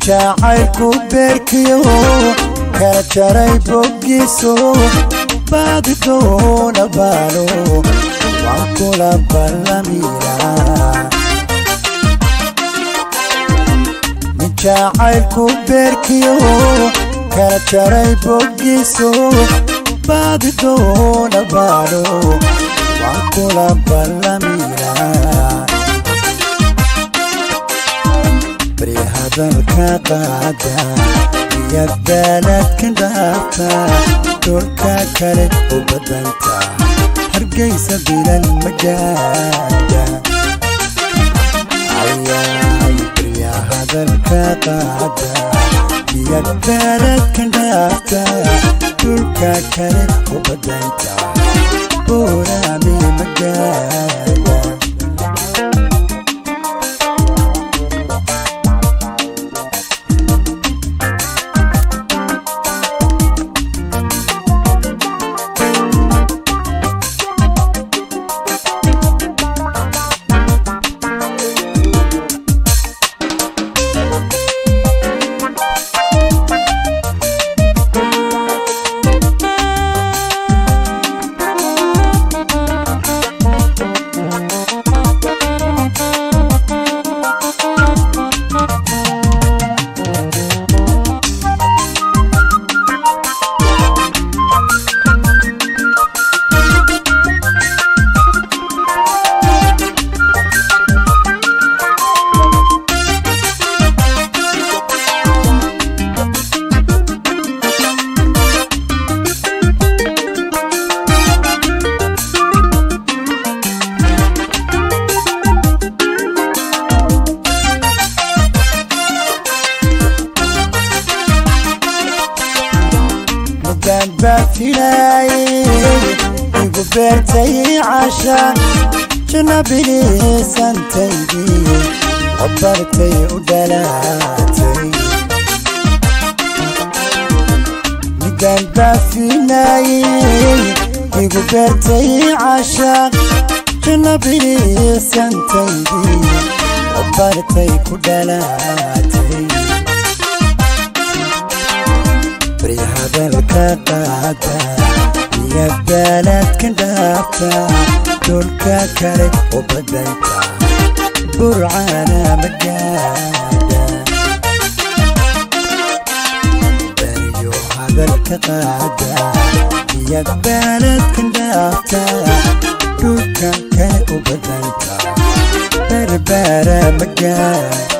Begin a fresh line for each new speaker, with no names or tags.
jacaylku beerkiyo kala jaray boggiiso baadi doona baalo waan kula ballamina jacaylku beerkiyo kala jaray boggiiso baadi doona baalo waan kula ballamina hadalka qaada iyo beeladka dhaafta dhulka kale u badanta hargeysa bilan magaada ayaay beriya hadalka qaada iyo beeladka dhaafta dhulka kale u badanta buurami magaada بافلاي وقبرتي عشان جنبي سنتيدي عبرتي ودلاتي مدان بافلاي وقبرتي عشان جنبي سنتيدي عبرتي ودلاتي hadalka qaada iyo beeladka dhaafta dhulka kale u badanta burcana magaada beriyo hadalka qaada iyo beeladka dhaafta dhulka kale u badanta berbera magaada